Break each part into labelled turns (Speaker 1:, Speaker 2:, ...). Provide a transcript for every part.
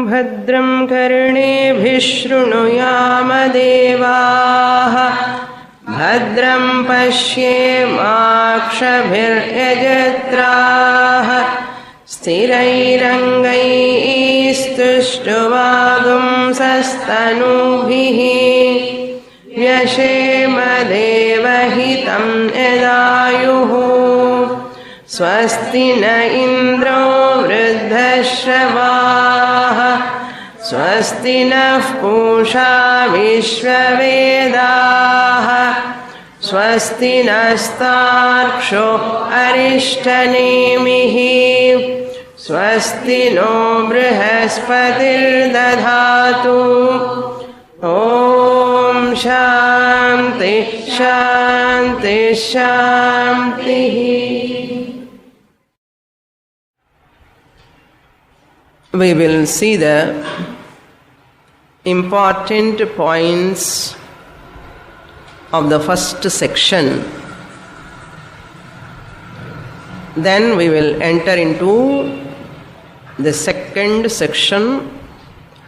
Speaker 1: भद्रं कर्णेभिः शृणुयाम देवाः भद्रं पश्येमाक्षभिर्यजत्राः स्थिरैरङ्गैस्तुष्टुवागुंसस्तनूभिः व्यशेम देवहितं यदायुः स्वस्ति न इन्द्रो वृद्धश्रवाः स्वस्ति नः पूषा विश्ववेदाः स्वस्ति नस्तार्क्ष्यो अरिष्टनेमिः स्वस्ति नो बृहस्पतिर्दधातु ॐ शान्ति शान्ति शान्तिः. We will see the important points of the first section. Then we will enter into the second section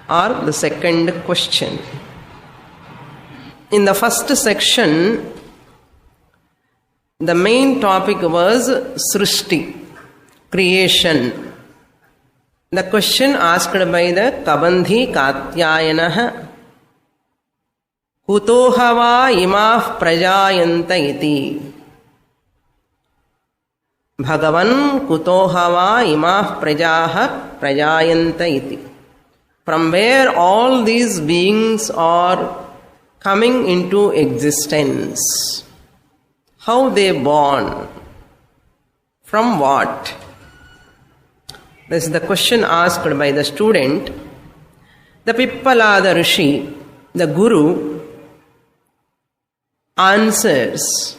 Speaker 1: or the second question. In the first section, the main topic was Srishti, creation. The question asked by the Kabandhi Katyayanah, Kutoha va imah prajayanta iti. Bhagavan kutoha va imah prajaha prajayanta iti. From where all these beings are coming into existence? How they born? From what? This is the question asked by the student. The Pippalada Rishi, the Guru, answers.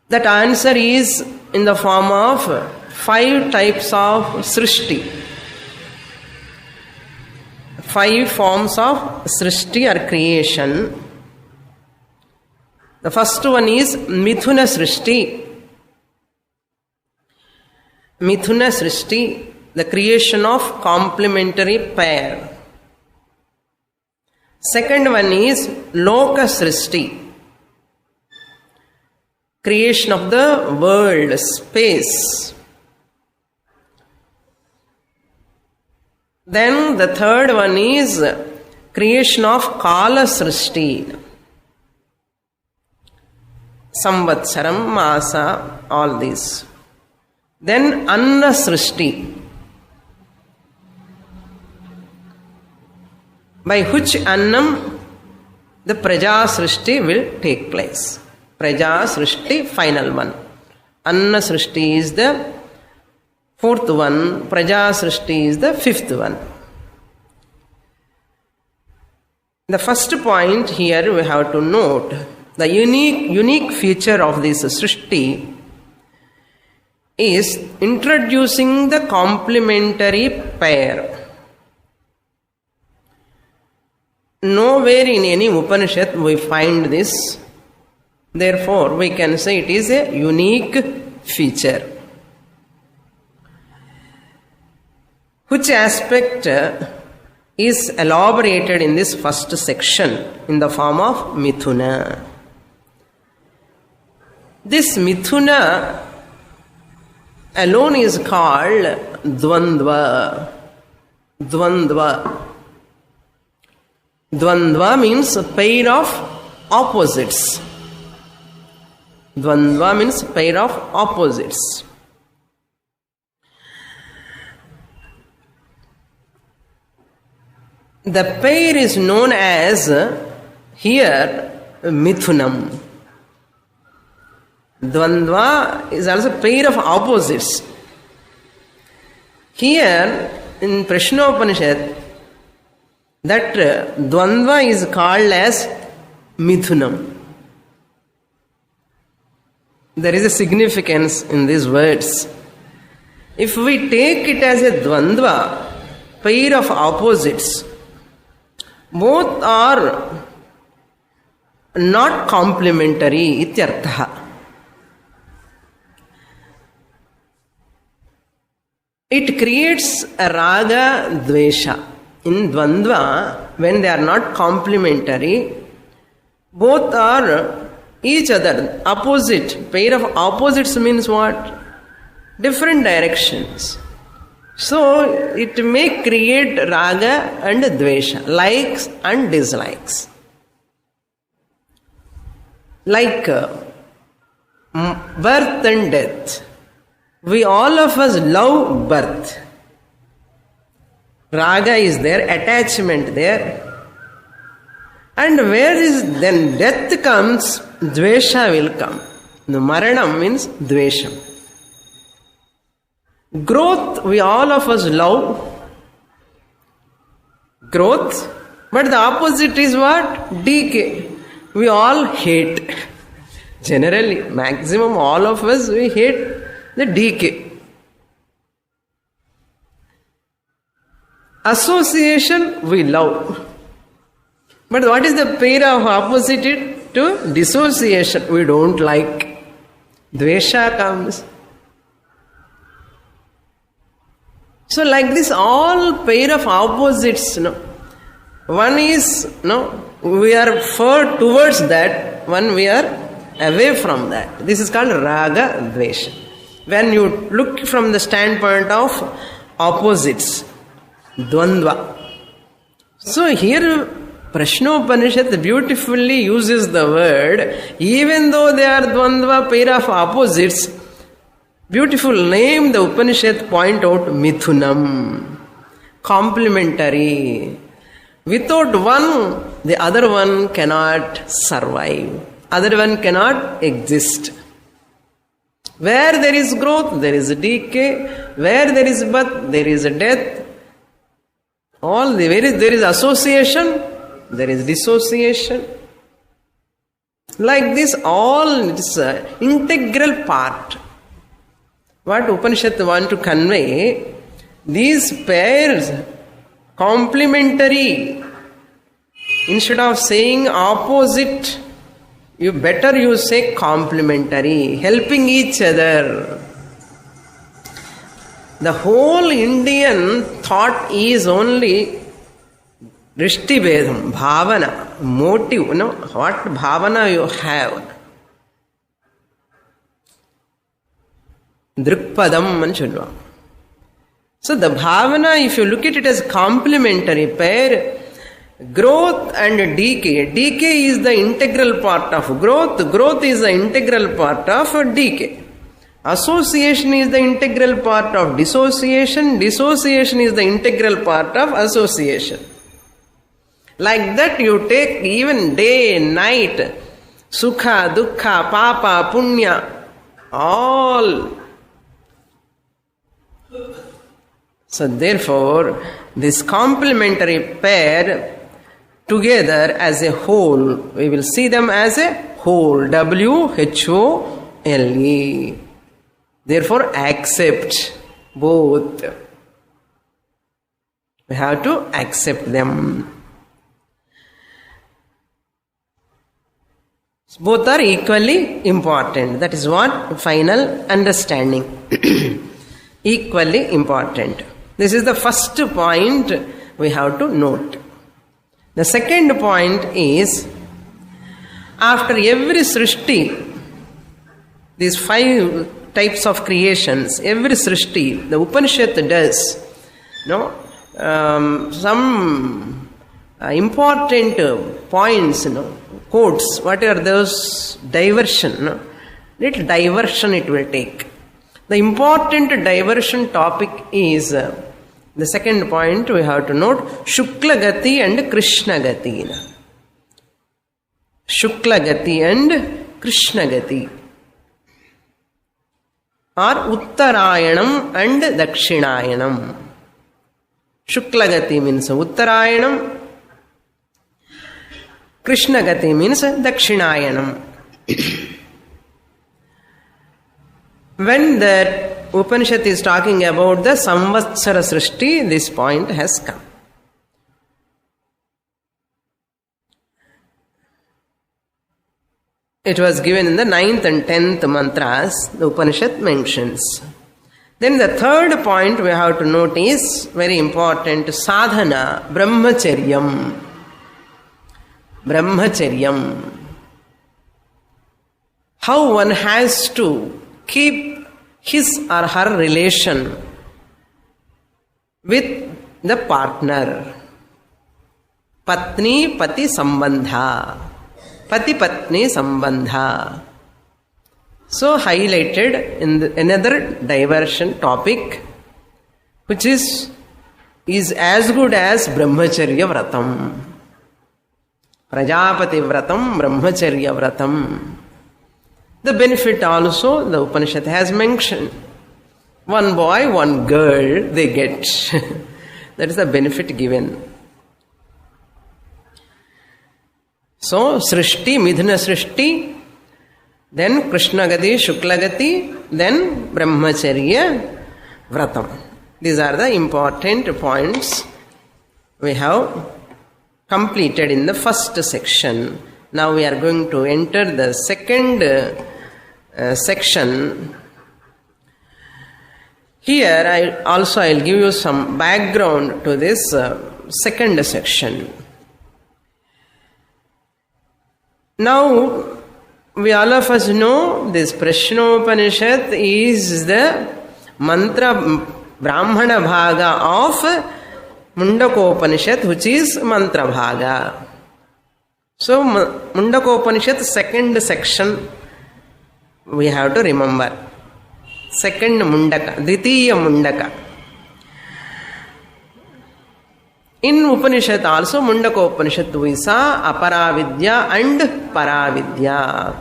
Speaker 1: That answer is in the form of 5 types of Srishti. 5 forms of Srishti or creation. The first one is Mithuna Srishti. Mithuna Srishti, the creation of complementary pair. Second one is Loka Srishti, creation of the world, space. Then the third one is creation of Kala Srishti, Samvatsaram, Masa, all these. Then Anna Srishti, by which Annam the Praja Srishti will take place. Praja Srishti, final one. Anna Srishti is the 4th one. Praja Srishti is the 5th one. The first point here we have to note the unique feature of this Srishti is introducing the complementary pair. Nowhere in any Upanishad we find this. Therefore, we can say it is a unique feature. Which aspect is elaborated in this first section in the form of Mithuna. This Mithuna alone is called Dvandva. Dvandva. Dvandva means a pair of opposites. Dvandva means pair of opposites. The pair is known as here Mithunam. Dvandva is also a pair of opposites. Here in Prashnopanishad, that Dvandva is called as Mithunam. There is a significance in these words. If we take it as a Dvandva, pair of opposites, both are not complementary, ityartha. it creates a raga, dvesha. In dvandva, when they are not complementary, both are each other, opposite. Pair of opposites means what? Different directions. So, it may create raga and dvesha, likes and dislikes. Like birth and death. We all of us love birth. Raga is there, attachment there. And where is then death comes, dvesha will come. The maranam means dvesham. Growth, we all of us love growth, but the opposite is what? Decay. We all hate. Generally, maximum all of us, we hate the decay. Association, we love. But what is the pair of opposite to dissociation? We don't like. Dvesha comes. So like this, all pair of opposites, one is, we are far towards that, one we are away from that. This is called raga, dvesha. When you look from the standpoint of opposites, dvandva. So here Prashnopanishad beautifully uses the word, even though they are dvandva, pair of opposites, beautiful name the Upanishad point out, mithunam, complementary. Without one, the other one cannot survive. Other one cannot exist. Where there is growth, there is a decay. Where there is birth, there is a death. Where there is association, there is dissociation. Like this, all it is an integral part. What Upanishad want to convey, these pairs, complementary. Instead of saying opposite, you say complementary, helping each other. The whole Indian thought is only Drishti Vedam, Bhavana, motive, what Bhavana you have. Drikpadam Manchudva. So the Bhavana, if you look at it as complementary pair, growth and decay. Decay is the integral part of growth. Growth is the integral part of decay. Association is the integral part of dissociation. Dissociation is the integral part of association. Like that you take even day, night, sukha, dukkha, papa, punya, all. So therefore, this complementary pair together as a whole, we will see them as a whole, W-H-O-L-E. Therefore, accept both. We have to accept them. Both are equally important. That is what final understanding. Equally important. This is the first point we have to note. The second point is, after every srishti, these 5 types of creations, every srishti, the Upanishad does, some important points, quotes. What are those? Diversion. Little diversion it will take. The important diversion topic is, the second point we have to note, Shukla Gati and Krishna Gati. Shukla Gati and Krishna Gati. Or Uttarayanam and Dakshinayanam. Shukla Gati means Uttarayanam. Krishna Gati means Dakshinayanam. When the Upanishad is talking about the Samvatsara Srishti, this point has come. It was given in the 9th and 10th mantras, the Upanishad mentions. Then the third point we have to note is very important, sadhana, brahmacharyam. Brahmacharyam. How one has to keep his or her relation with the partner. Patni pati sambandha. Pati patni sambandha. So highlighted in another diversion topic, which is as good as brahmacharya vratam. Prajapati vratam, brahmacharya vratam. The benefit also the Upanishad has mentioned. One boy, one girl they get. That is the benefit given. So, Srishti, Midhuna Srishti, then Krishna Gati, Shukla Gati, then Brahmacharya Vratam. These are the important points we have completed in the first section. Now we are going to enter the second section. Here I'll give you some background to this second section. Now, we all of us know this Prashnopanishad is the mantra Brahmana Bhaga of Mundakopanishad, which is mantra Bhaga. So, Mundakopanishad second section we have to remember. Second Mundaka, Dvitiya Mundaka. In Upanishad also, Mundaka Upanishad we saw Aparavidya and Paravidya.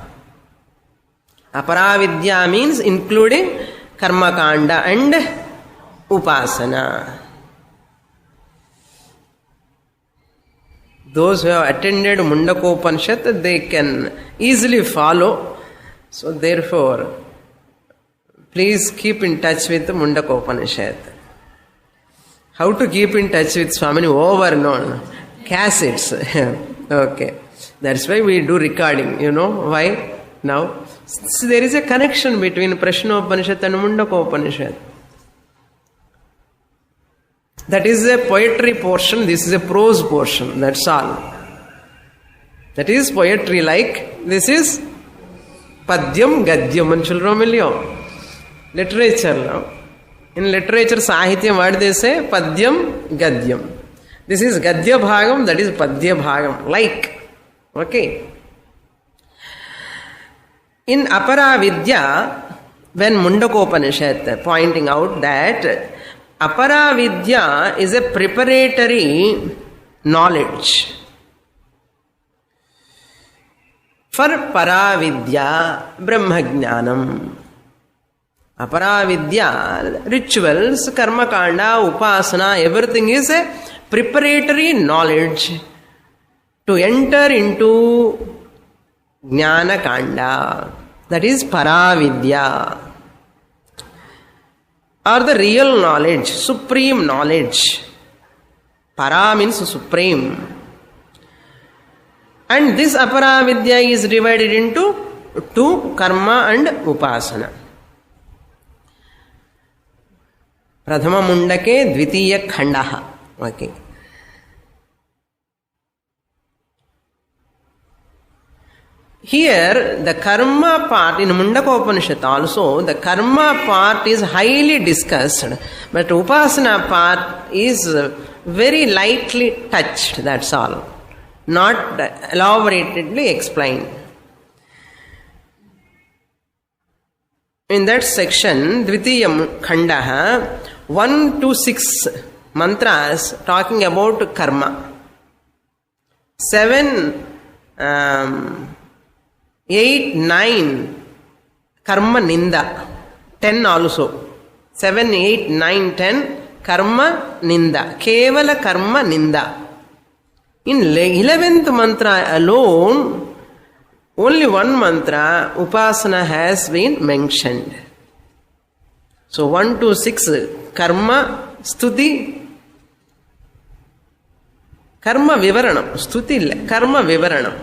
Speaker 1: Aparavidya means including Karmakanda and Upasana. Those who have attended Mundaka Upanishad, they can easily follow. So therefore, please keep in touch with Mundaka Upanishad. How to keep in touch with SWAMINI? Overknown. Cassettes. Okay. That's why we do recording. You know why? Now, so there is a connection between Prashnopanishad and Mundaka Upanishad. That is a poetry portion, this is a prose portion. That's all. That is poetry like, this is Padyam Gadyam and children. Literature. In literature, Sahityam, what they say? Padyam, Gadyam. This is Gadya Bhagam, that is Padya Bhagam. Like. Okay. In Aparavidya, when Mundakopanishad pointing out that Aparavidya is a preparatory knowledge for Paravidya, Brahmajnanam. Aparavidya, rituals, karma kanda, upasana, everything is a preparatory knowledge to enter into jnana kanda. That is Paravidya. Or the real knowledge, supreme knowledge. Para means supreme. And this Aparavidya is divided into two, karma and upasana. Prathama Mundake Dvitiya Khandaha. Okay. Here, the karma part in Mundaka Upanishad also, the karma part is highly discussed, but upasana part is very lightly touched, that's all. Not elaboratedly explained. In that section, Dvitiya Khandaha, 1 to 6 mantras talking about karma. 7, 8, 9 karma ninda. 10 also. 7, 8, 9, 10 karma ninda. Kevala karma ninda. In 11th mantra alone, only one mantra, upasana, has been mentioned. So 1 to 6, karma, stuti, karma vivaranam, stuti illa, karma vivaranam.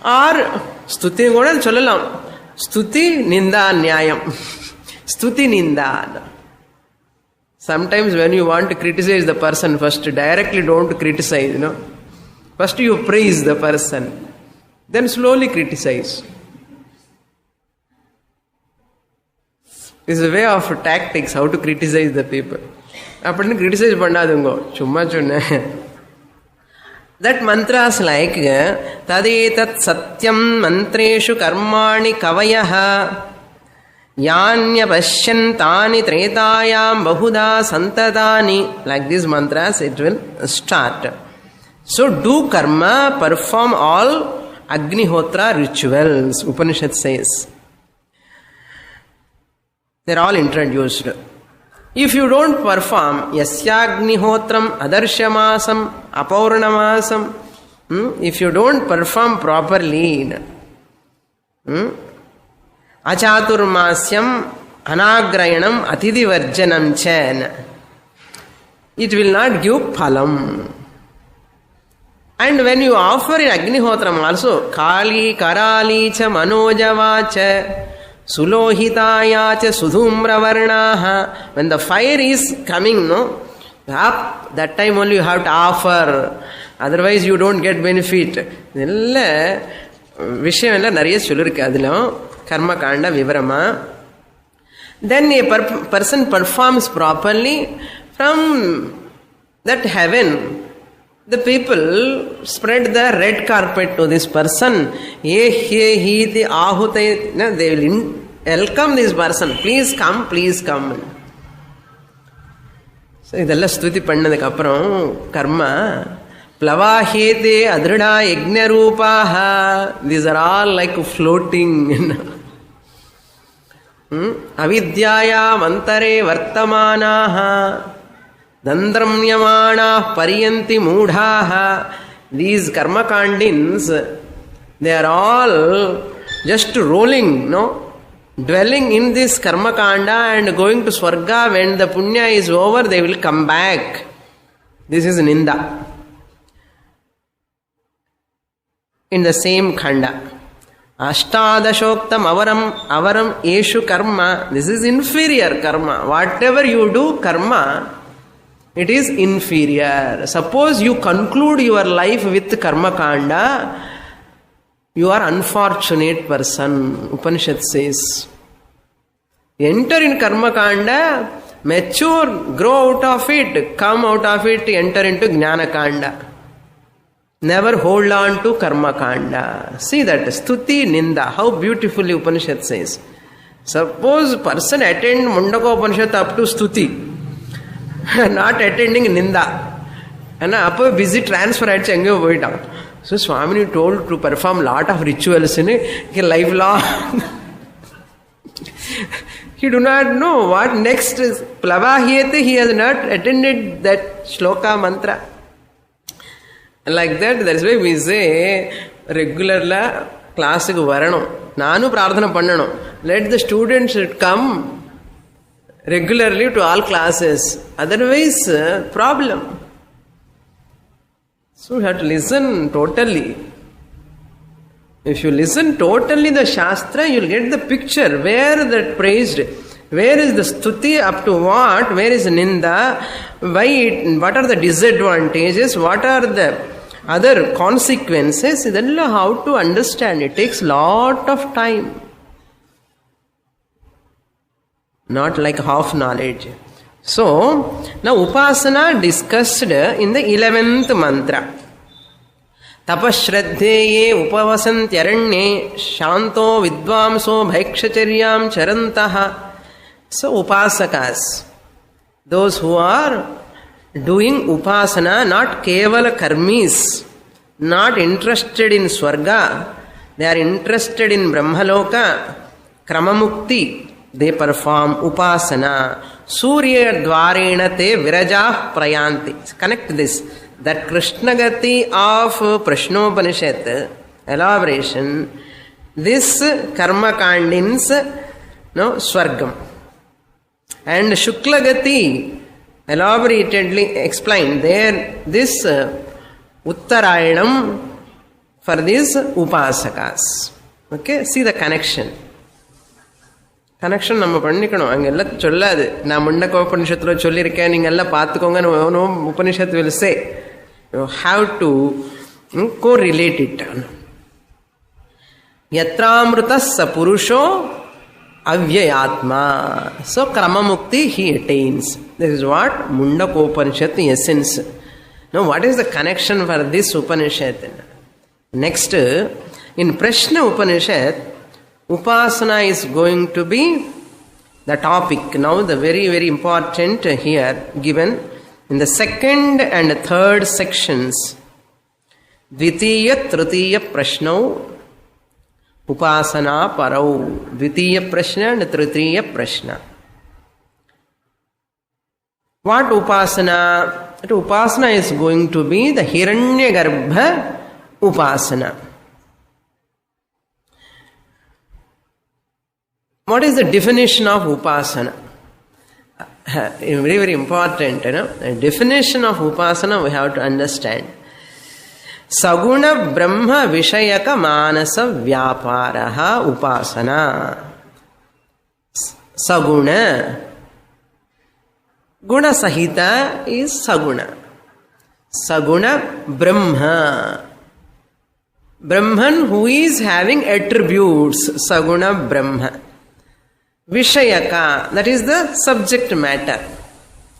Speaker 1: Or stuti kuda sollalam, stuti ninda nyayam. Stuti Ninda. Sometimes when you want to criticize the person, first directly don't criticize, First you praise the person, then slowly criticize. This is a way of tactics, how to criticize the people. Appadinu criticize pannadungo, chumma chunna. That mantra is like tadetat satyam mantreshu karmani kavayaha yanya pashyantani tretayam bahuda santadani. Like these mantras it will start. So do karma, perform all Agnihotra rituals, Upanishad says. They are all introduced. If you don't perform YasyagniHotram Adarshyamasam Apaurnamasam, if you don't perform properly, Achaturmasyam Anagrayanam Atidhivarjanam Chen, it will not give phalam. And when you offer in Agnihotram also, Kali Karali cha Manojava cha Sulohitaya cha Sudhumra Varnaha, when the fire is coming, that time only you have to offer, otherwise you don't get benefit. Vishayam nariya sollirukku adila karma kanda vivarama. Then a person performs properly, from that heaven the people spread the red carpet to this person. They will welcome this person. Please come, please come. So, idella stuti pannadukku appuram karma. Plavahete adrida yajna rupaha. These are all like floating. Avidyaya mantare vartamanaha. Dandramyamana pariyanti mudhaha. These karma kandins, they are all just rolling, dwelling in this karma kanda and going to Swarga. When the punya is over, they will come back. This is Ninda. In the same khanda. Ashtadashoktam avaram eshu karma. This is inferior karma. Whatever you do, karma, it is inferior. Suppose you conclude your life with karma kanda, you are unfortunate person. Upanishad says. Enter in karma kanda, mature, grow out of it, come out of it, enter into jnana kanda. Never hold on to karma kanda. See that stuti ninda, how beautifully Upanishad says. Suppose person attend Mundaka Upanishad up to stuti, not attending ninda, and up busy transfer at Chengyo Voita. So Swamini told to perform lot of rituals in a lifelong. He do not know what next is. Plavahiyate, he has not attended that shloka mantra. Like that, that's why we say regular class ku varanam. Nanu prarthana pannanam. Let the students come regularly to all classes. Otherwise, problem. So you have to listen totally. If you listen totally the Shastra, you will get the picture. Where that praised, where is the stuti up to what, where is ninda, why, what are the disadvantages, what are the other consequences. Then how to understand. It takes lot of time. Not like half knowledge. So, now Upasana discussed in the 11th mantra. Tapashraddheye upavasantyaranye shanto vidvamso bhaikshcharyam charantaha. So, Upasakas, those who are doing Upasana, not kevala karmis, not interested in Swarga, they are interested in Brahmaloka, Kramamukti. They perform Upasana. Surya Dvarena te Virajah Prayanti. Connect this. That Krishnagati of Prashnopanishad elaboration, this Karma Kandins, Swargam. And Shuklagati elaboratedly explained there, this Uttarayanam for these Upasakas. Okay, see the connection. Connection நம்ம பண்ணிக்கணும். அங்கெல்லாம் சொல்லாது, நான் முண்டக்க உபனிஷத்தில் சொல்லியிருக்கேன், நீங்கள் எல்லாம் பார்த்துக்கோங்கன்னு உபனிஷத்து will say. You have to co-relate it. Yatramrita sa purusho avyayatma. So kramamukti he attains. This is what Mundakopanishad essence. Now what is the connection for this Upanishad? Next, in Prashna Upanishad, Upasana is going to be the topic. Now the very, very important here given in the second and third sections. Dvitiya, Tritiya Prashnau, Upasana Parau. Dvitiya Prashna and Tritiya Prashna. What Upasana? That Upasana is going to be the Hiranyagarbha Upasana. What is the definition of Upasana? Very, very important, The definition of Upasana we have to understand. Saguna Brahma Vishayaka Manasa Vyaparaha Upasana. Saguna. Guna Sahita is Saguna. Saguna Brahma. Brahman who is having attributes. Saguna Brahma. Vishayaka, that is the subject matter.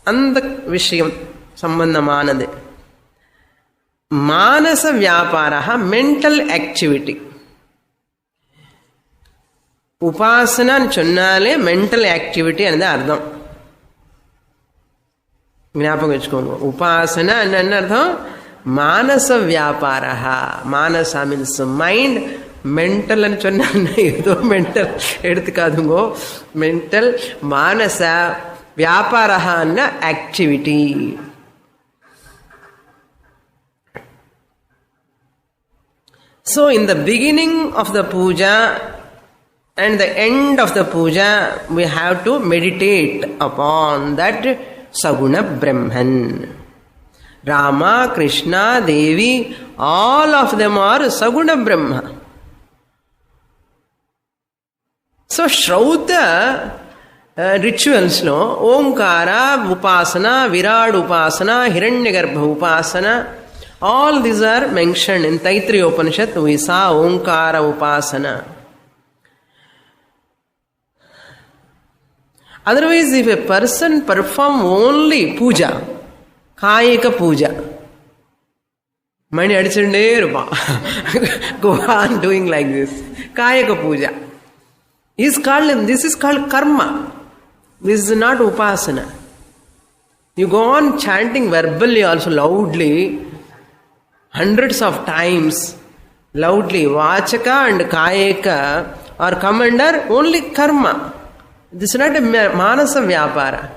Speaker 1: Anda Vishayam Sambandhamanade. Manasa Vyaparaha, mental activity. Upasana chonnale mental activity and the ardham. జ్ఞాపకం తెచ్చుకోండి. ఉపాసన అని అర్థం మానస వ్యాపారః. మానస means mind. Mental అని சொன்னா ఏదో mental எடுத்து కాదుங்கో. Mental మానస వ్యాపారః అన్న activity. So in the beginning of the puja and the end of the puja, we have to meditate upon that Saguna Brahman. Rama, Krishna, Devi, all of them are Saguna Brahma. So Shrauta rituals lo Omkara Upasana, Virat Upasana, Hiranyagarbha Upasana, all these are mentioned in Taittiriya Upanishad. We saw Omkara Upasana. Otherwise, if a person perform only puja, kayika puja, mani adichunde irupa, go on doing like this, kayika puja, this is called karma. This is not upasana. You go on chanting verbally also loudly, hundreds of times, loudly, vachaka and kayika are come under only karma. This is not a manasa vyapara.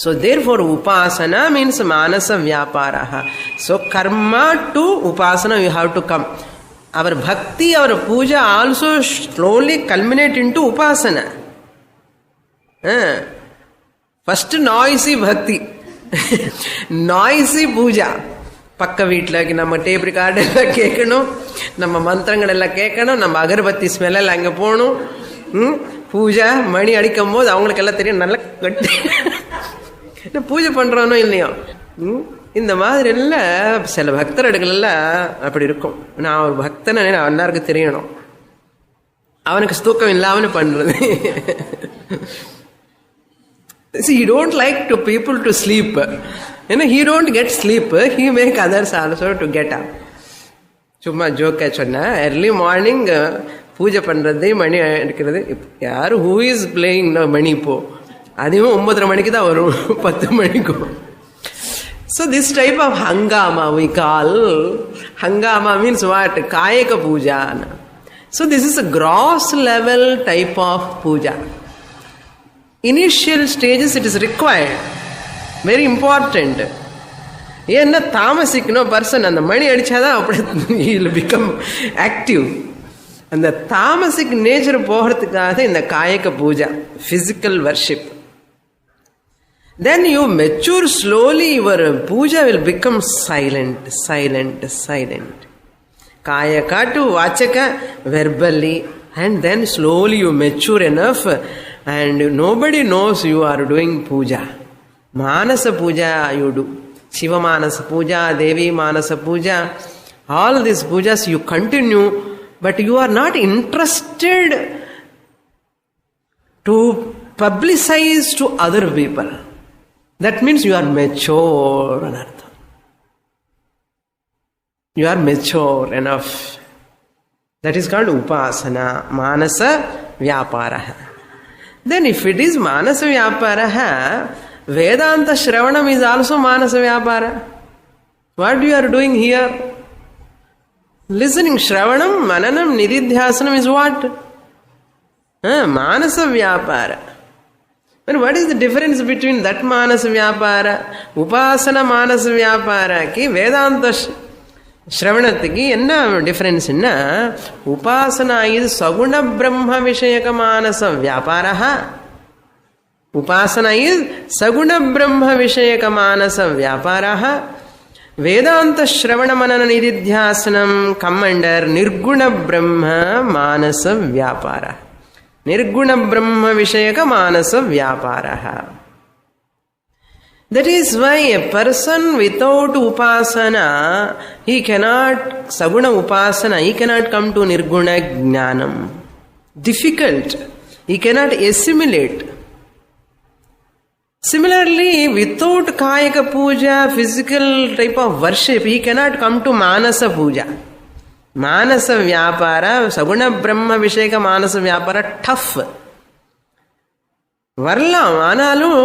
Speaker 1: So therefore upasana means manasa vyaparaha. So karma to upasana you have to come. Our bhakti, our puja also slowly culminate into upasana. First noisy bhakti, noisy puja. பக்க வீட்டில் நம்ம tape record எல்லாம் கேட்கணும், நம்ம மந்திரங்கள் எல்லாம் கேட்கணும், நம்ம அகர்பத்தி ஸ்மெல்லாம் அங்கே போகணும். பூஜை மணி அடிக்கும் போது அவங்களுக்கு எல்லாம் தெரியும் நல்லா கட்டி பூஜை பண்றானோ இல்லையோ. இந்த மாதிரி எல்லாம் சில பக்தர்கள் எல்லாம் அப்படி இருக்கும். நான் ஒரு பக்தனை எல்லாருக்கும் தெரியணும், அவனுக்கு தூக்கம் இல்லாம பண்றது. See, he don't like to people to sleep. He don't get sleep. He make others also to get up. சும்மா ஜோக்கா சொன்னா early morning பூஜை பண்றது, மணி எடுக்கிறது. யாரு who is playing மணி இப்போ அதுவும் 9:30 மணிக்கு தான் வரும், 10 மணிக்கும். So this type of hangama we call. Hangama means what? Kayaka puja. So this is a gross level type of puja. Initial stages it is required. Very important. ஏன்னா தாமசிக்கனோ person அந்த மணி அடிச்சாதான் அப்படி he will become active. அந்த தாமசிக் nature போகிறதுக்காக இந்த காயக Pooja, physical worship. Then you mature slowly, your puja will become silent. Kayaka to vachaka verbally, And then slowly you mature enough and nobody knows you are doing puja. Manasa puja you do. Shiva Manasa puja, Devi Manasa puja. All these pujas you continue, but you are not interested to publicize to other people. That means you are mature. You are mature enough. That is called upasana, manasa vyaparaha. Then if it is manasa vyaparaha, Vedanta Shravanam is also manasa vyapara. What you are doing here? Listening, Shravanam, Mananam, Nididhyasanam is what? Manasa vyapara. But what is the difference between that manasa vyapara, upasana manasa vyapara ki Vedanta Shravanatiki enna difference inna? Upasana is saguna brahma vishayaka manasa vyaparaha. Upasana is saguna brahma vishayaka manasa vyaparaha. Vedanta Shravana Manana Nididhyasanam come under Nirguna Brahma Manasa Vyapara. Nirguna Brahma Vishayaka Manasa Vyaparaha. That is why a person without upasana, he cannot, saguna upasana, he cannot come to Nirguna Jnanam. Difficult. He cannot assimilate. Similarly, without kayaka puja, physical type of worship, he cannot come to manasa puja. Manasa vyapara, saguna brahma vishayaka manasa vyapara, tough. வரலாம், ஆனாலும்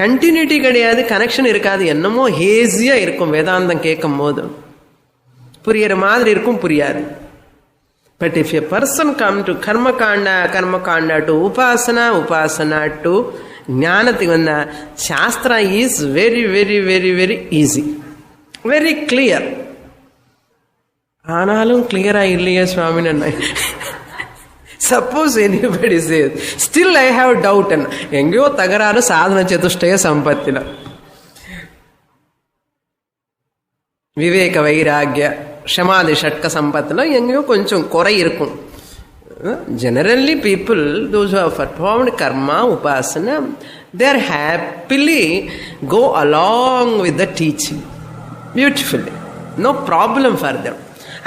Speaker 1: continuity கிடையாது, connection இருக்காது. என்னமோ ஹேசியா இருக்கும் வேதாந்தம் கேட்கும் போது. புரியற மாதிரி இருக்கும், புரியாது. But if a person come to karma kanda to upasana to ஞானத்துக்கு வந்தா, Sastra is very, very, very, very easy. Very clear. ஆனாலும் கிளியரா இல்லையா சுவாமி அண்ணா? Suppose anybody says, still I have doubt, and எங்கேயோ தகராறு சாதன சதுஷ்டய சம்பத்தில, விவேக வைராகிய ஷமாதி ஷட்க சம்பத்தில எங்கேயோ கொஞ்சம் குறை இருக்கும். Generally people, those who have performed karma, upasana, they are happily go along with the teaching beautifully, no problem for them,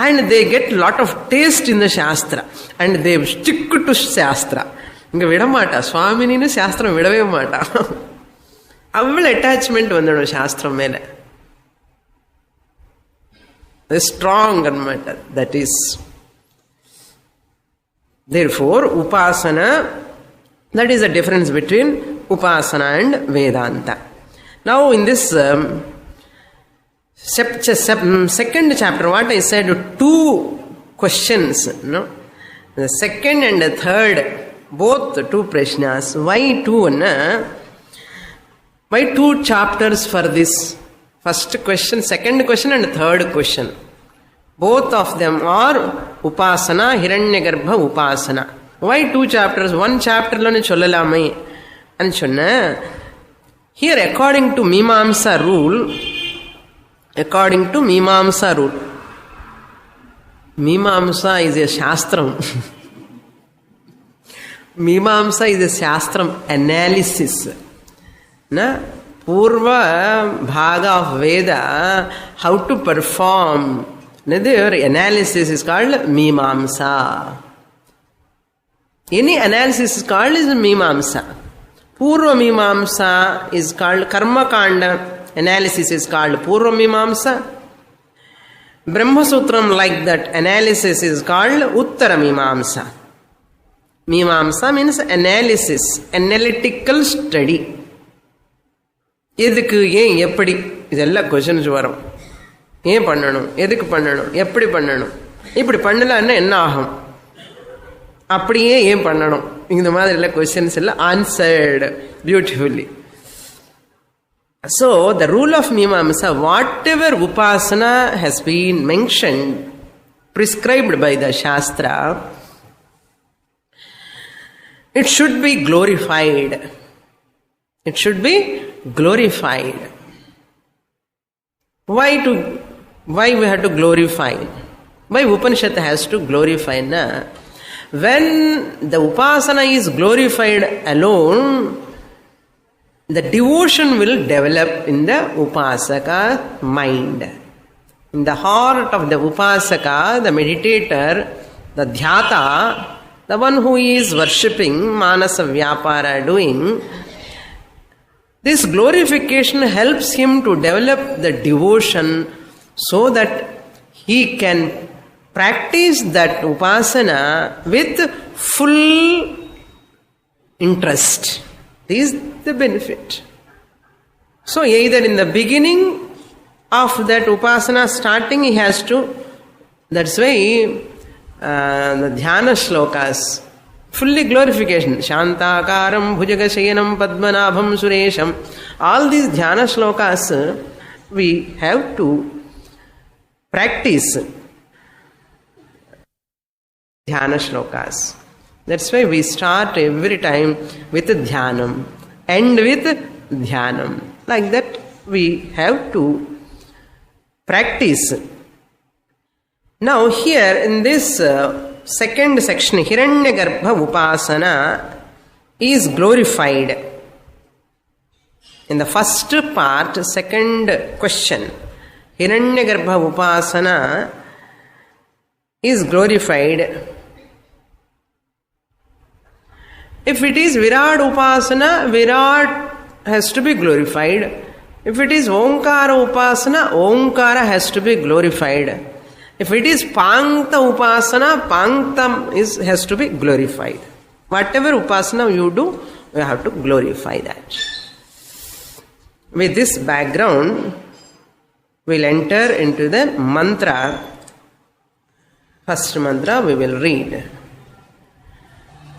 Speaker 1: and they get lot of taste in the shastra and they stick to shastra. இங்க விட மாட்டா சுவாமினின்னு சாஸ்திரம் விடவே மாட்டா. அவ்வளவு attachment வந்துடும் சாஸ்திரம் மேல. Strong அன்மட்ட. that is. Therefore, upasana, that is the difference between upasana and Vedanta. Now, in this second chapter, what I said, 2 questions. No? The second and the third, both 2 prashnas. Why 2? Why 2 chapters for this? First question, second question and third question. Both of them are upasana, hiranyagarbha upasana. Why 2 chapters? 1 chapter lone sollalame and sonna. Here according to Mimamsa rule, Mimamsa is a shastram. Mimamsa is a shastram analysis. Na purva bhaga of Veda, how to perform. Their analysis is called Mimamsa. Any analysis is called is Mimamsa. Purva Mimamsa is called Karma Kanda. Analysis is called Purva Mimamsa. Brahma Sutram like that analysis is called Uttara Mimamsa. Mimamsa means analysis, analytical study. எதுக்கு, ஏன், எப்படி, இதெல்லாம் questions வரும். ஏன் பண்ணணும், எதுக்கு பண்ணணும், எப்படி பண்ணணும், இப்படி பண்ணலன்னா என்ன ஆகும், அப்படியே ஏன் பண்ணணும், இந்த மாதிரி எல்லாம் கொஸ்டின்ஸ் எல்லாம் answered beautifully. So the rule of Mimamsa, whatever upasana has been mentioned, prescribed by the Shastra, it should be glorified. It should be glorified. Why we have to glorify? Why Upanishad has to glorify? When the upasana is glorified alone, the devotion will develop in the upasaka mind. In the heart of the upasaka, the meditator, the dhyata, the one who is worshipping, manasa vyapara doing, this glorification helps him to develop the devotion so that he can practice that upasana with full interest. This is the benefit. So either in the beginning of that upasana starting, he has to, that's why the dhyana shlokas, fully glorification, Shantakaram, Bhujagasayanam, Padmanabham, Suresham, all these dhyana shlokas we have to practice. Dhyana shlokas. That's why we start every time with dhyanam, end with dhyanam. Like that we have to practice. Now here in this second section, Hiranyagarbha Upasana is glorified. In the first part, second question, Hiranyagarbha Upasana is glorified. If it is Virat Upasana, Virat has to be glorified. If it is Omkara Upasana, Omkara has to be glorified. If it is Pankta Upasana, Pankta has to be glorified. Whatever Upasana you do, you have to glorify that. With this background, we'll enter into the mantra. First mantra we will read.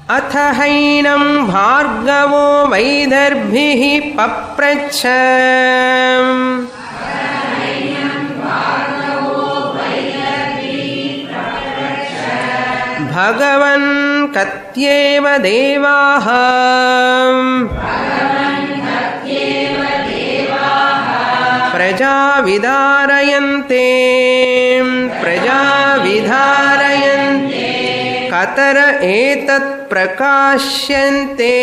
Speaker 1: Athahainam bhargavo vaidarbhihi papracham Bhagavan katyeva devaha Praja vidarayante Katara etat prakashayante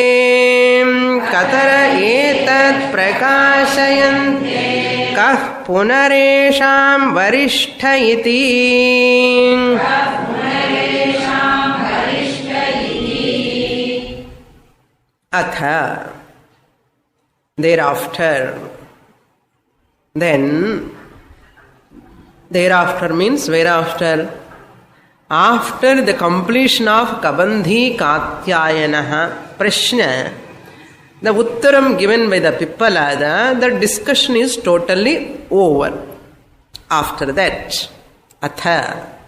Speaker 1: Kah punaresham varishta iti Atha, thereafter. Then, thereafter means whereafter. After the completion of Kabandhi Katyayanaha Prashna, the Uttaram given by the Pippalada, the discussion is totally over. After that, Atha,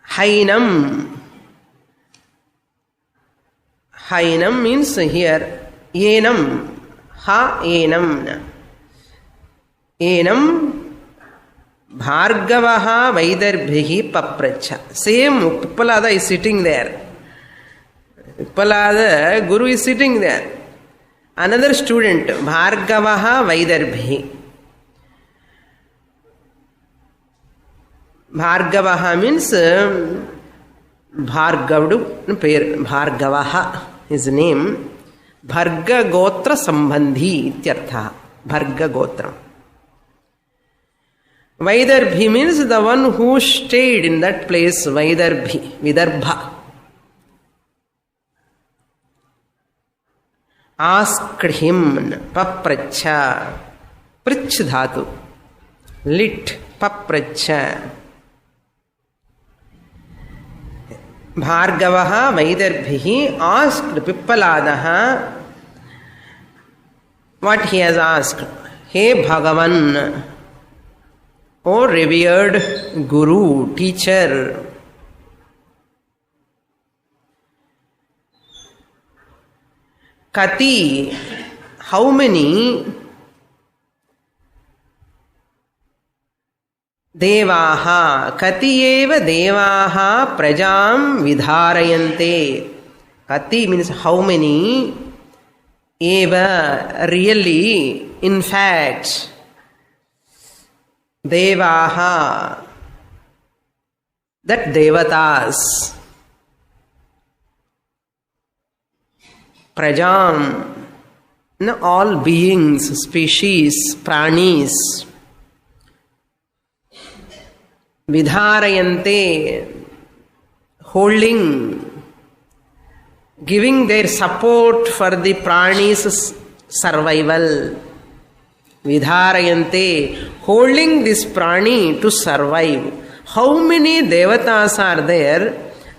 Speaker 1: Hainam. Hainam means here, Enam, Ha Enam. Enam Bhargavaha Vaidarbhihi Papracha. Same Pippalada is sitting there. Pippalada Guru is sitting there. Another student, Bhargavaha Vaidarbhihi. Bhargavaha means Bhargavadu, Bhargavaha, his name. Bharga Gotra Sambandhi ityartha. Bharga Gotra. Vaidarbhi means the one who stayed in that place, Vaidarbhi, Vidarbha. Asked him, Papracha, Prich dhatu, lit, Papracha. Bhargavaha Vaidarbhihi asked Pippaladaha what he has asked. Hey Bhagavan, O revered Guru, teacher, Kati, how many Devaha, Kati eva Devaha Prajam Vidharayante. Kati means how many, eva really, in fact, Devaha, that devatas, prajam, all beings, species, pranis, vidharayante, holding, giving their support for the prani's survival. Vidharayante, holding this prani to survive. How many devatas are there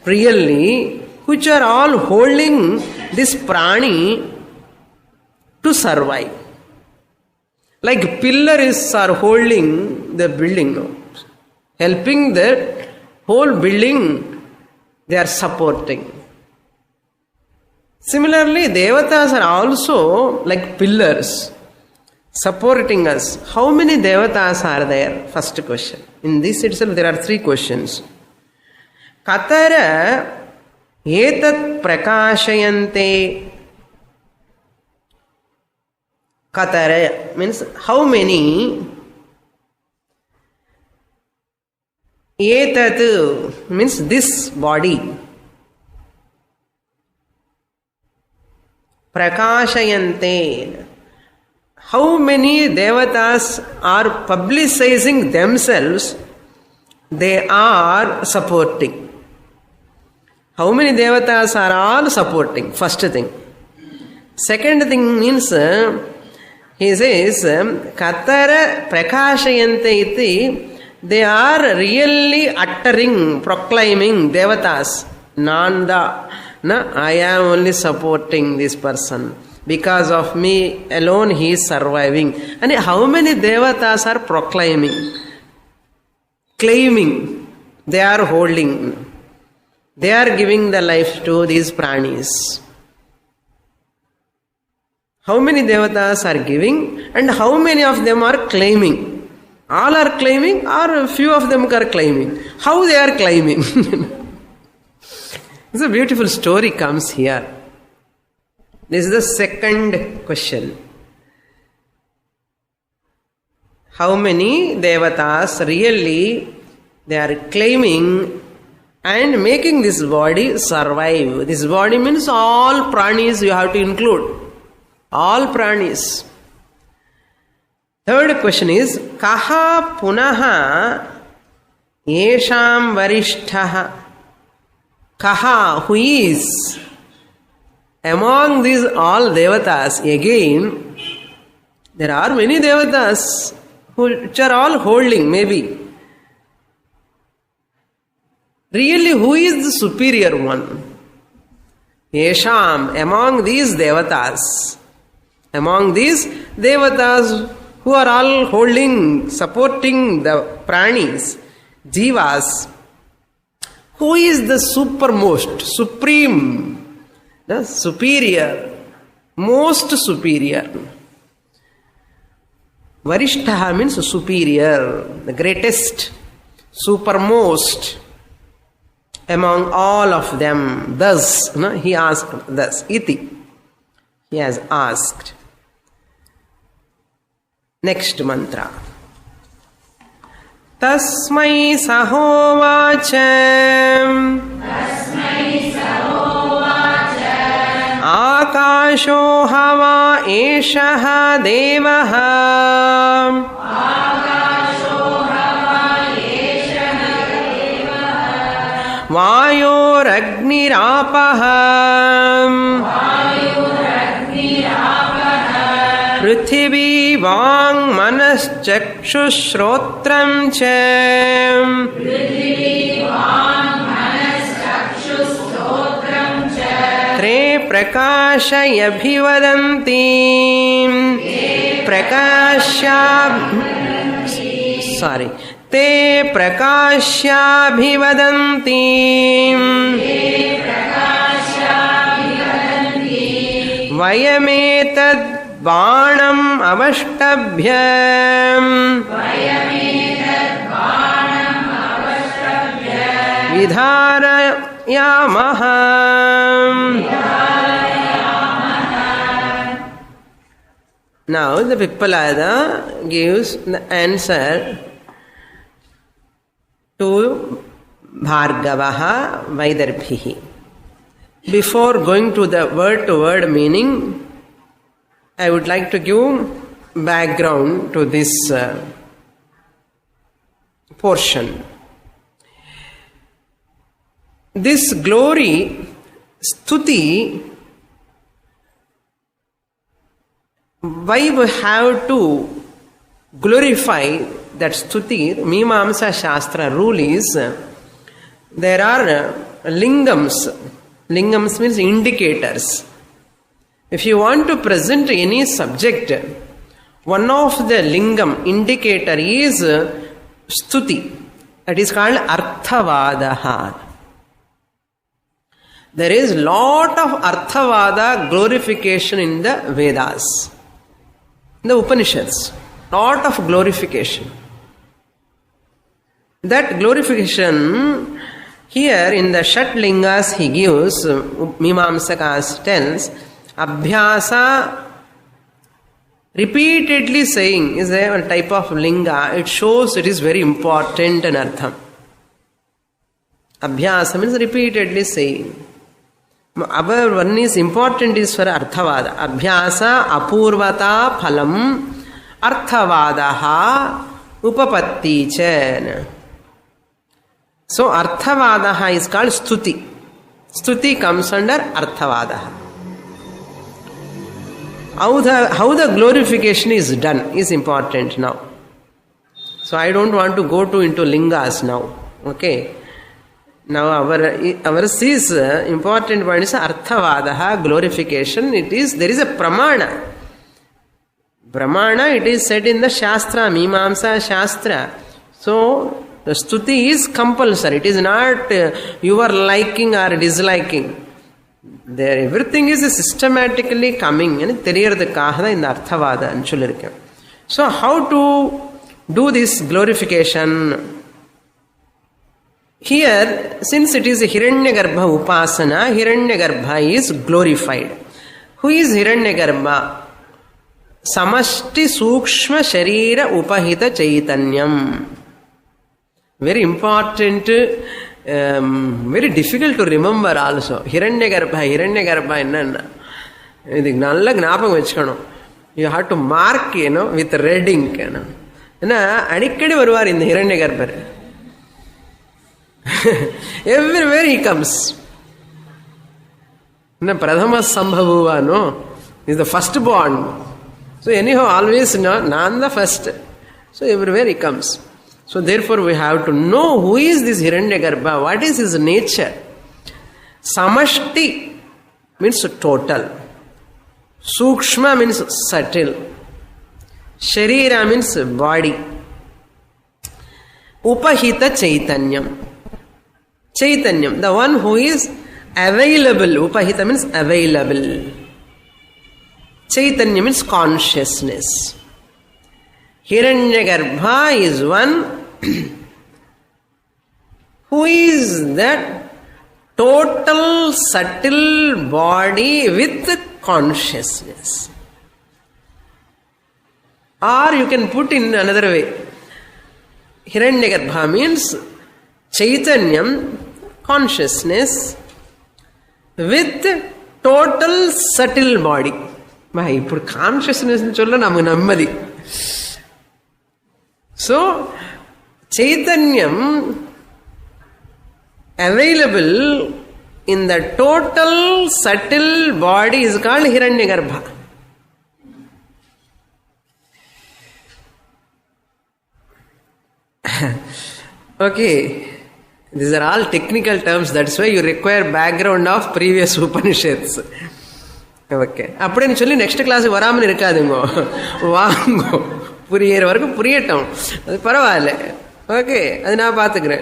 Speaker 1: really which are all holding this prani to survive? Like pillars are holding the building, helping the whole building, they are supporting. Similarly, devatas are also like pillars, supporting us. How many devatas are there? First question. In this itself, there are 3 questions. Katara etat prakashayante. Katara means how many. Etat means this body. Prakashayante. How many devatas are publicizing themselves? They are supporting. How many devatas are all supporting? First thing. Second thing means, he says, Katara prakashayante iti, they are really uttering, proclaiming devatas. Nanda. I am only supporting this person. Because of me alone he is surviving. And how many devatas are proclaiming, claiming, they are holding, they are giving the life to these pranis. How many devatas are giving and how many of them are claiming? All are claiming or few of them are claiming? How they are claiming? It's a beautiful story comes here. This is the second question. How many devatas really they are claiming and making this body survive? This body means all pranis you have to include. All pranis. Third question is, Kaha punaha yesham varishtaha. Kaha, who is? Among these all devatas, again, there are many devatas which are all holding, maybe. Really, who is the superior one? Yesham, among these devatas. Among these devatas who are all holding, supporting the pranis, jivas, who is the supermost, supreme, the superior, most superior? Varishtaha means superior, the greatest, supermost among all of them. Thus, he asked, thus, iti, he has asked. Next mantra. Tasmai sahovacha. Akasho hava eshaha devaha. Vayoragnirapaha. Prithvi vang manas chakshushrotram cha. Tre prakashayabhivadanti. Te prakashyabhivadanti. Vayametad Vāṇam avashtabhyam. Vidharayamaha. Now the Pippalada gives the answer to Bhargavaha Vaidarbhihi. Before going to the word meaning, I would like to give background to this portion. This glory, stuti, why we have to glorify that stuti? Mimamsa Shastra rule is there are lingams. Lingams means indicators. If you want to present any subject, one of the lingam indicator is stuti. That is called arthavadaha. There is lot of arthavada glorification in the Vedas, in the Upanishads. Lot of glorification. That glorification here in the Shat Lingas he gives, Mimamsakas tells, Abhyasa, repeatedly saying is a type of linga. It shows it is very important in artham. Abhyasa means repeatedly saying. Our one is important is for arthavada. Abhyasa apurvata phalam arthavadaha upapatti cha. So arthavadaha is called stuti. Stuti comes under arthavadaha. How the glorification is done is important now. So I don't want to go into lingas now. Okay. Now our is important one is arthavadaha, glorification. There is a pramana. Pramana, it is said in the Shastra, Mimamsa Shastra. So the stuti is compulsory. It is not you are liking or disliking. There everything is systematically coming. And theriyradhukkaga in the arthavada nu sollirken. So how to do this glorification? Here, since it is a Hiranyagarbha Upasana, Hiranyagarbha is glorified. Who is Hiranyagarbha? Samashti Sukshma Sharira Upahita Chaitanyam. Very important, very difficult to remember also. Hiranyagarbha enna. Idu nalla gnapakam vechukano. You have to mark, with red ink. Adikkadi varuvar in the Hiranyagarbha. Everywhere he comes. Pradhama Sambhavuva, no? He is the first born. So anyhow, always Nan the first. So everywhere he comes. So therefore we have to know who is this Hiranyagarbha, what is his nature. Samashti means total. Sukshma means subtle. Sharira means body. Upahita Chaitanyam. Chaitanyam, the one who is available. Upahita means available. Chaitanya means consciousness. Hiranyagarbha is one who is that total subtle body with consciousness. Or you can put in another way. Hiranyagarbha means Chaitanyam, consciousness with total subtle body. Ippudu consciousness nu solla namu nammadi. So Chaitanyam available in the total subtle body is called Hiranyagarbha. Okay. These are all technical terms. That's why you require background of previous Upanishads. Okay. Appadinu solli next class varamani irukadungo. Vaango. Puriyera varaku puriyatam. Adu paravale. Okay. Adu na paathukuren.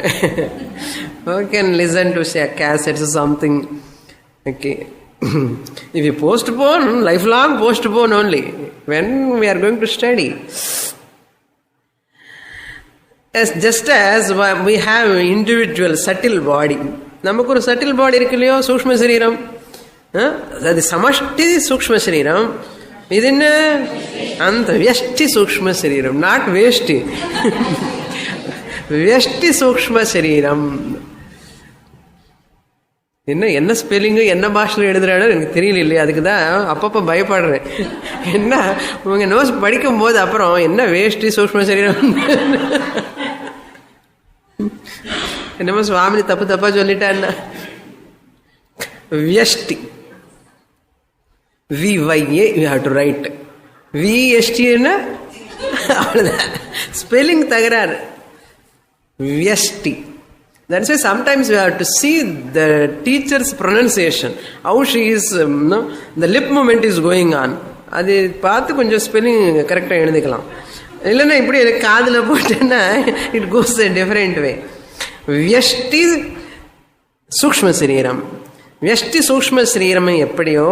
Speaker 1: You can listen to say cassettes or something. Okay. If you postpone, lifelong postpone only. When we are going to study. Just as we have individual subtle body. Namakku oru subtle body irukkillayo, sukshma shariram. Adu samashti sukshma shariram. Idinna anta vyashti sukshma shariram, not veshti. Vyashti sukshma shariram. என்ன spelling என்ன பாஷையில் எழுதுறானோ எனக்கு தெரியல இல்லையா, அதுக்கு தான் அப்பப்போ பயப்படுறேன். என்ன உங்க நோட்ஸ் படிக்கும் போது அப்புறம் என்ன வேஷ்டி சூக்ஷ்ம சரீரம் என்னமோ சுவாமி தப்பா சொல்லிட்டா என்ன. வியஷ்டி VYA you have to write. VST என்ன அவ்வளோதான், ஸ்பெல்லிங் தகராறு. வியஷ்டி. That's why sometimes we have to see the teacher's pronunciation, how she is, the lip movement is going on. அது பார்த்து கொஞ்சம் ஸ்பெல்லிங் கரெக்டாக எழுதிக்கலாம். இல்லைன்னா இப்படி காதில் போட்டேன்னா it goes a different way. வியஷ்டி சூக்ஷ்ம சரீரம். வியஷ்டி சூக்ஷ்ம சரீரம் எப்படியோ,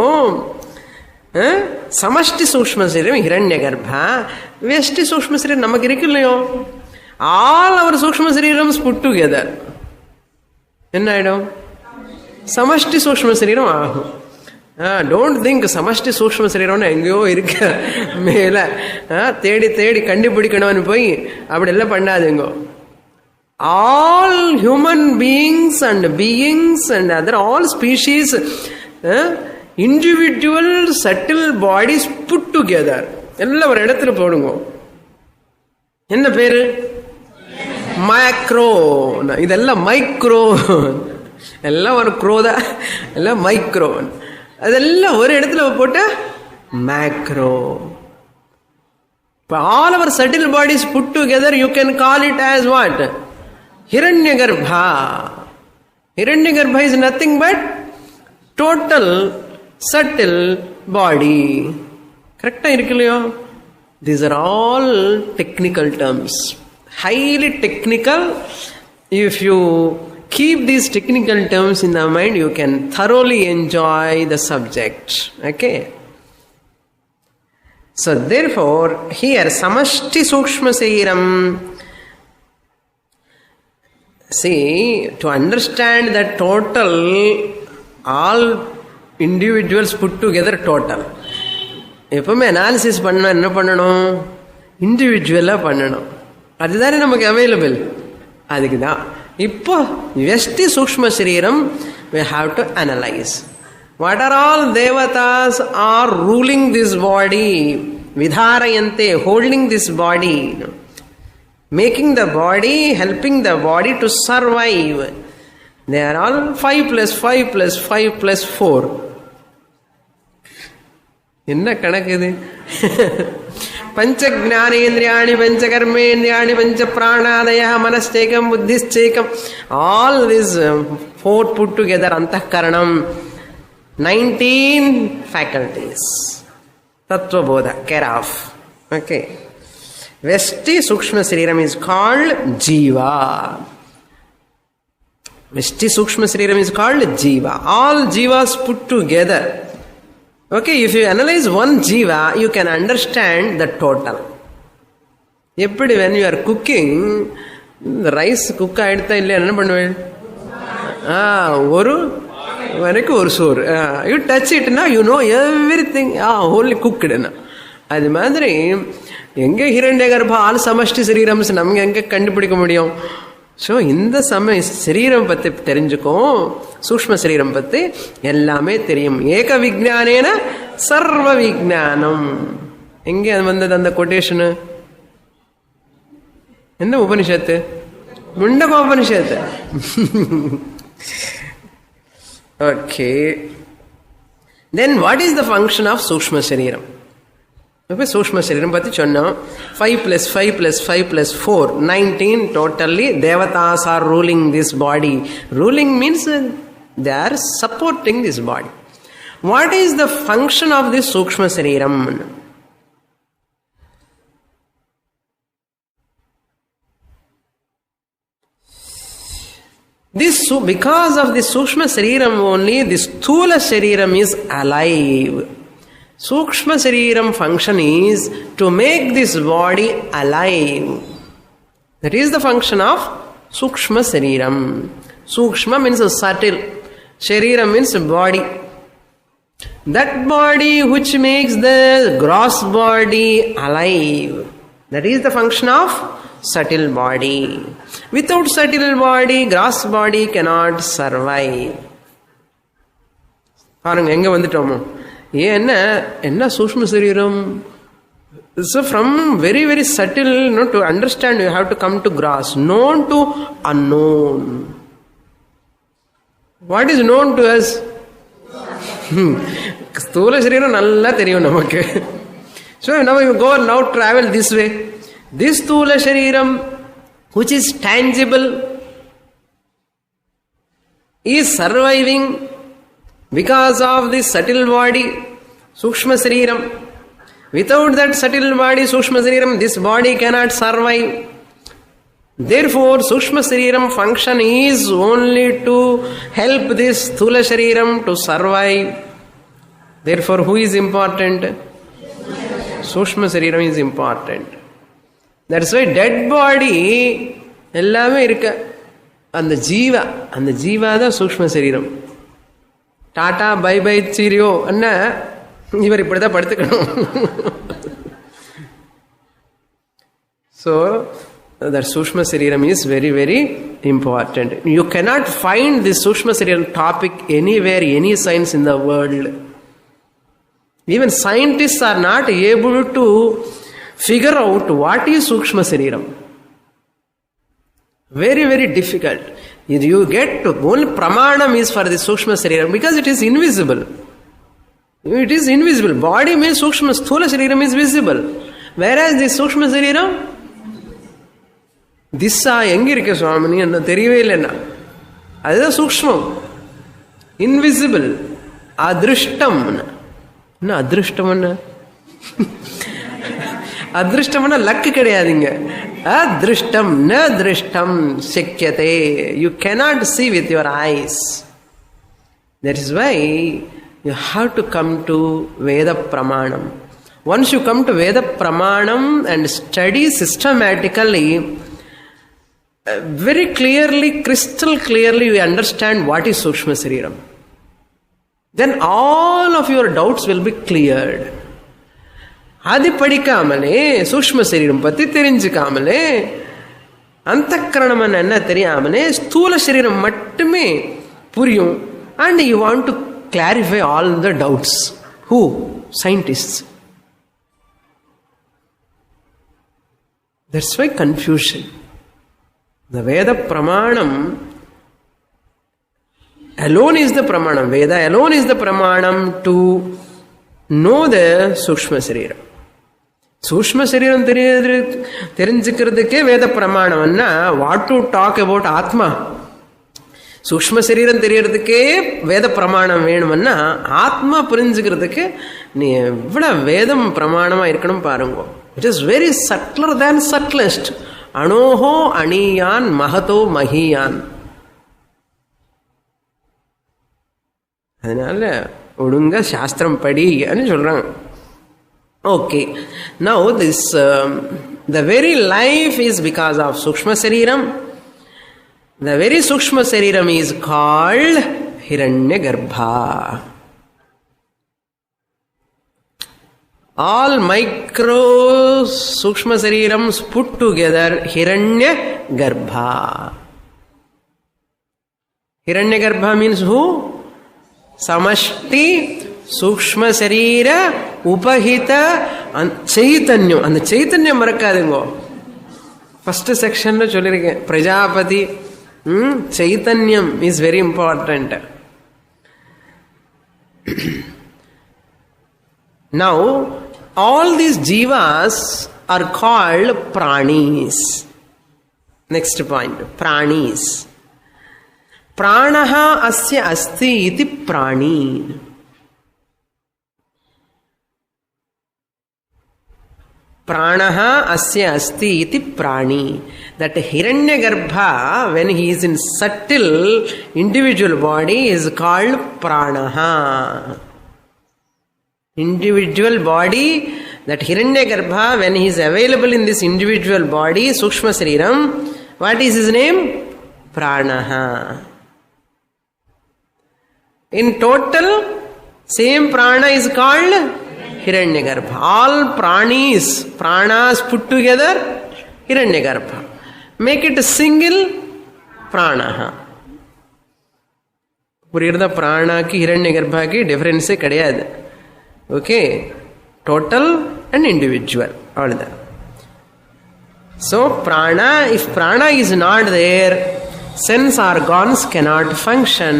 Speaker 1: சமஷ்டி சூக்ஷ்ம சரீரம் ஹிரண்ய கர்ப்பா. வியஷ்டி சூக்ஷ்ம சரீரம் நமக்கு இருக்கு இல்லையோ, ஆல் அவர் சூக்ஷ்ம சரீரம் புட் டுகெதர் என்ன ஆயிடும், சமஷ்டி சூக்ஷ்ம சரீரம் ஆகும். டோன்ட் திங்க் சமஷ்டி சூக்ஷ்ம சரீரம்னு எங்கேயோ இருக்க மேல தேடி தேடி கண்டுபிடிக்கணும்னு போய் அப்படி எல்லாம் பண்ணாதுங்க. All human beings and beings and other all species individual subtle bodies put together எல்லாம் ஒரு இடத்துல போடுங்க. என்ன பேரு? மேக்ரோ. இதெல்லாம் மைக்ரோ, எல்லாம் ஒரு க்ரோதா, எல்லாம் மைக்ரோ. அதெல்லாம் ஒரு இடத்துல போட்ட macro. All our subtle bodies put together, you can call it as what? Hiranyagarbha. Hiranyagarbha is nothing but total subtle body. Correct irukliyo? These are all technical terms, highly technical. If you keep these technical terms in the mind, you can thoroughly enjoy the subject. Okay? So therefore, here samashti sukshma sariram. See, to understand that total, all individuals put together total. எப்பவுமே analysis பண்ண என்ன பண்ணணும்? இண்டிவிஜுவலாக பண்ணணும். அதுதானே நமக்கு available. அதுக்கு தான் இப்போ வியஷ்டி சூக்ஷ்ம சரீரம் we have to analyze. What are all devatas are ruling this body, vidharayante, holding this body, making the body, helping the body to survive. They are all 5 plus 5 plus 5 plus 4. என்ன கணக்கு இது? பஞ்ச ஞானேந்திரியாணி பஞ்ச கர்மேந்திரியாணி பஞ்ச பிராணாதய மனஸ்தேகம் புத்திஸ்தேகம், ஆல் திஸ் 4 put together, அந்தఃகரணம், 19 faculties. Tattvabodha, care of. Okay. Vesti Sukshma Sariram is called Jiva. Vesti Sukshma Sariram is called Jiva. All Jivas put together. Okay, if you analyze one Jiva, you can understand the total. எப்படி when you are cooking, rice cook ஆயிடுத்தா இல்லையா என்ன பண்ணுவேன்? ஒரு வரைக்கும் ஒரு சோறு. You touch இட்னா யூ நோ எவ்ரிதிங், ஹோலி குக்டுன்னா. அது மாதிரி எங்கே ஹிரண்ய கர்ப்பா ஆல் சமஷ்டி சரீரம்ஸ் நம்ம எங்கே கண்டுபிடிக்க முடியும்? ஸோ இந்த சரீரம் பற்றி தெரிஞ்சுக்கும், சூக்ஷ்ம சரீரம் பற்றி எல்லாமே தெரியும். ஏக விஜானேன சர்வ விஜானம். எங்கே அது வந்தது அந்த கொட்டேஷனு? என்ன உபனிஷத்து? முண்டகோபனிஷத்து. Okay. Then what is the function of Sukshma Shariram? இப்போ சூக்ஷ்ம சரீரம் பற்றி சொன்னோம். 5 plus 5 plus 5 plus 4, 19 totally. Devatas are ruling this body. Ruling means they are supporting this body. What is the function of this Sukshma Shariram? Because of this Sukshma Shariram only, this Sthula Shariram is alive. Sukshma Shariram function is to make this body alive. That is the function of Sukshma Shariram. Sukshma means subtle. Shariram means body. That body which makes the gross body alive. That is the function of subtle body. Without subtle body, gross body cannot survive. பாருங்க எங்க வந்துட்டோமோ. ஏன் என்ன சூக்ஷ்ம சரீரம்? So from very very subtle, to understand you have to come to grasp known to unknown. What is known to us? ஸ்தூல சரீரம் நல்லா தெரியும் நமக்கு. So now you go now travel this way. This sthula shariram which is tangible is surviving because of this subtle body, sukshma shariram. Without that subtle body, sukshma shariram, this body cannot survive. Therefore, sukshma shariram function is only to help this sthula shariram to survive. Therefore, who is important? Sukshma shariram is important. That's why dead body எல்லாமே இருக்கு. அந்த ஜீவா தான் சூக்ஷ்ம சரீரம். Tata bye by cheerio அண்ணா இவர் இப்படிதான் படுத்துக்கணும். So that Sushma Sariram is very very important. You cannot find this Sushma Sariram topic anywhere, any science in the world. Even scientists are not able to figure out what is Sukshma Sariram. Very very difficult. You get to only pramanam is for the Sukshma Sariram because it is invisible. It is invisible. Body means Sukshma, Sthula Shariram is visible. Whereas the Sukshma Shariram, Dissa எங்க இருக்கு சுவாமினி என்ன தெரியவே இல்லைன்னா அதுதான் சூக்ஷ்மம், invisible. அதிருஷ்டம் என்ன அதிருஷ்டம்னா அதிருஷ்டம்னா luck கிடையாதுங்க. அதிருஷ்டம் ந திருஷ்டம் சக்கியதே. You cannot see with your eyes. That is why you have to come to Veda Pramanam. Once you come to Veda Pramanam and study systematically, very clearly, crystal clearly, you understand what is Sukshma Sariram. Then all of your doubts will be cleared. அது படிக்காமலே சூக்ஷ்ம சரீரம் பத்தி தெரிஞ்சுக்காமலே அந்தக்கரணம் என்ன தெரியாமலே ஸ்தூல சரீரம் மட்டுமே புரியும். And you want to clarify all the doubts. Who? Scientists. That's why confusion. The Veda Pramanam alone is the Pramanam. Veda alone is the Pramanam to know the Sukshma Sariram. Sukshma Sariram தெரிஞ்சுக்கிறதுக்கே வேத பிரமாணம்னா what to talk about Atma. சூக்ஷ்ம சரீரம் தெரியறதுக்கே வேத பிரமாணம் வேணும்னா ஆத்மா புரிஞ்சுக்கிறதுக்கு நீ எவ்வளவு வேதம் பிரமாணமா இருக்கணும் பாருங்க. It is very subtler than subtlest. அணோஹோ அணியான் மகதோ மகியான். அதனால ஒழுங்கா சாஸ்திரம் படி சொல்றாங்க. Okay, now this the very life is because of சூக்ஷ்ம சரீரம். The very Sukshma Sariram is called Hiranyagarbha. All micro Sukshma Sarirams put together Hiranyagarbha. Hiranyagarbha means who? Samashti Sukshma Sarira Upahita Chaitanyam. And the Chaitanyam மறக்காதுங்கோ. First section la சொல்லிருக்கேன். Prajapati Chaitanyam is very important. Now, all these jivas are called pranis. Next point, pranis. Pranaha asya asti iti prani. Pranaha asya asti iti prani. That Hiranyagarbha, when he is in subtle individual body, is called pranaha. Individual body, that Hiranyagarbha, when he is available in this individual body, Sukshma Sariram, what is his name? Pranaha. In total, same prana is called Hiranyagarbha. All pranis, pranas put together, Hiranyagarbha. Make it a single pranaha. புரியுறதா? பிராணாக்கு ஹிரண்ய கர்ப்பாக்கு டிஃபரன்ஸே கிடையாது. Okay, total and individual, அவ்வளோதான். So prana, if prana is not there, sense organs cannot function.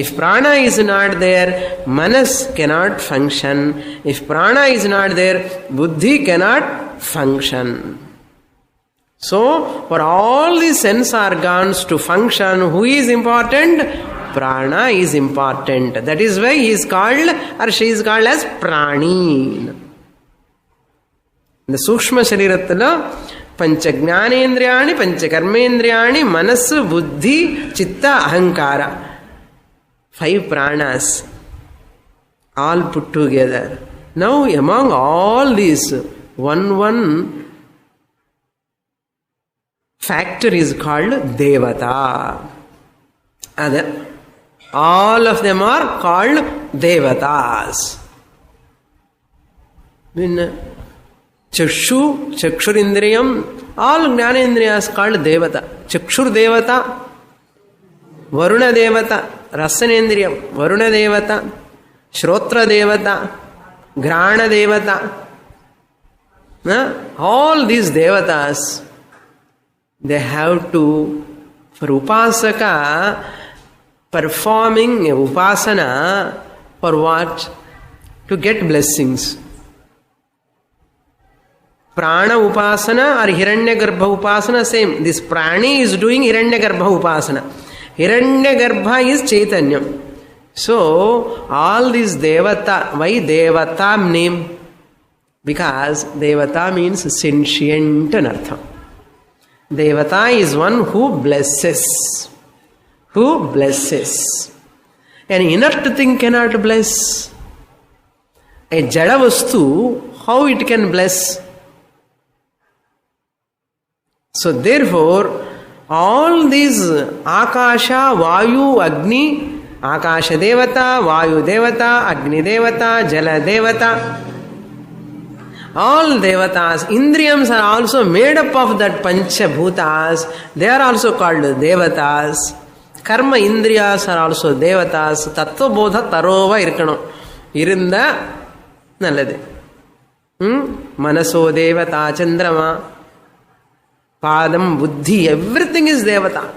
Speaker 1: If prana is not there, manas cannot function. If prana is not there, buddhi cannot function. So for all these sense organs to function, who is important? Prana is important. That is why he is called, or she is called as prani. இந்த சூக்ஷ்ம சரீரத்தில் பஞ்ச ஞானேந்திரியாணி பஞ்ச கர்மேந்திரியாணி மனசு புத்தி சித்த அகங்காரா, 5 pranas all put together. Now among all these, one factor is called devata. Other all of them are called devatas. Chakshu, Chakshurindriyam, all Jnanendriyas called Devata. Chakshur Devata, Varuna Devata, Rasanendriyam, Varuna Devata, Shrotra Devata, Grana Devata. All these Devatas, they have to, for Upasaka, performing a Upasana, for what? To get blessings. Prana upasana or Hiranyagarbha upasana, same. This prani is doing Hiranyagarbha upasana. Hiranyagarbha is Chaitanya. So, all these devata, why devata name? Because devata means sentient anartha. Devata is one who blesses. Who blesses. An inert thing cannot bless. A jada vastu, how it can bless? So therefore, all these Akasha, Vayu, Agni, Akasha Devata, Vayu Devata, Agni Devata, Jala Devata, all Devatas, Indriyams are also made up of that Pancha Bhutas. They are also called Devatas. Karma Indriyas are also Devatas. Tattva Bodha Tarova Irkano. Irinda Nalade. Manaso Devata Chandrama. Padam, Buddhi, everything is Devata.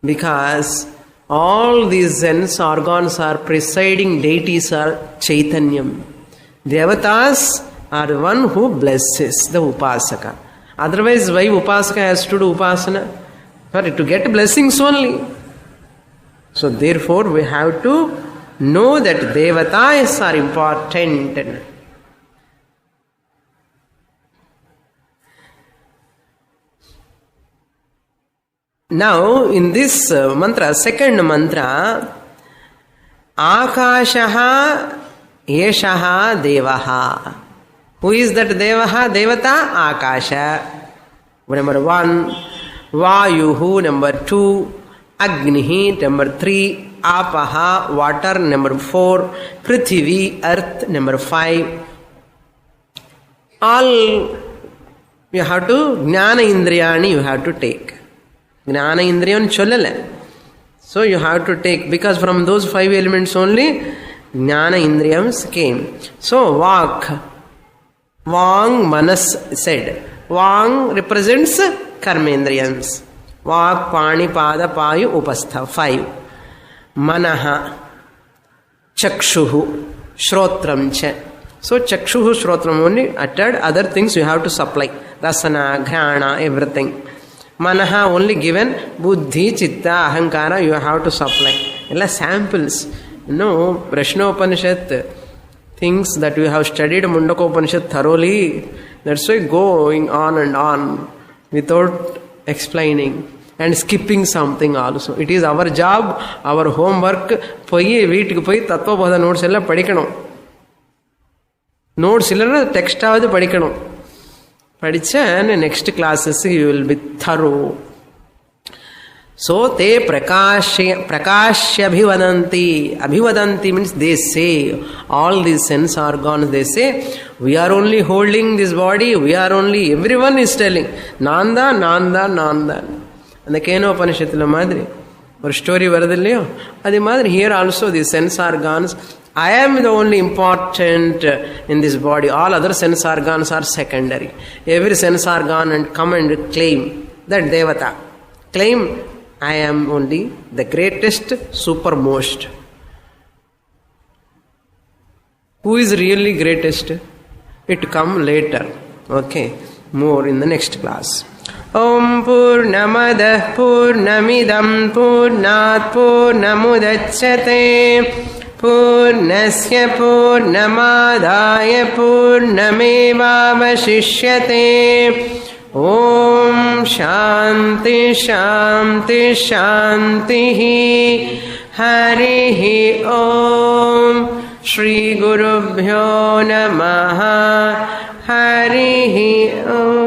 Speaker 1: Because all these sense organs are presiding deities are Chaitanyam. Devatas are the one who blesses the Upasaka. Otherwise, why Upasaka has to do Upasana? For to get blessings only. So therefore, we have to know that Devatas are important. Now, in this mantra, second mantra, Akashaha Yeshaha Devaha. Who is that Devaha? Devata? Akasha. Number 1. Vayuhu. Number 2. Agnihi. Number 3. Apaha. Water. Number 4. Prithvi. Earth. Number 5. All you have to, Jnana Indriyani you have to take. Jnana Indriyan Cholala. So you have to take, because from those 5 elements only Jnana Indriyams came. So Vak, Vang, Manas said. Vang represents Karmendriyams. Vak, Pani, Pada, Payu, Upastha. 5. Manaha, Chakshuhu, Shrotram cha. So Chakshuhu, Shrotram only uttered. Other things you have to supply. Rasana, Ghrana, everything. Manaha only given. Buddhi, Chitta, Ahankara you have to supply. Ella samples. Prashnopanishad, things that you have studied Mundakopanishad thoroughly. That's why going on and on without explaining and skipping something also. It is our job, our homework. Poyi veetukku poi Tattvabodha notes ella padikanum. Notes illa text avadu padikanum. Padicha and next classes you will be thorough. So te prakashyabhivadanti. Abhivadanti means they say, all these sense organs they say, we are only holding this body, we are only, everyone is telling Nanda, Nanda, Nanda. And the Kenopanishadla madri, ஒரு story வருது இல்லையோ அதே மாதிரி here also the sense organs, I am the only important in this body. All other sense organs are secondary. Every sense organ and come and claim that Devata. Claim I am only the greatest, supermost. Who is really greatest? It come later. Okay, more in the next class. Om Purnamadah Purnamidam Purnat Purnamudachyate Purnasya Purnamadaya Purnamevavashishyate. Om Shanti Shanti Shantihi. Harihi Om. Shri Gurubhyo Namaha. Harihi Om.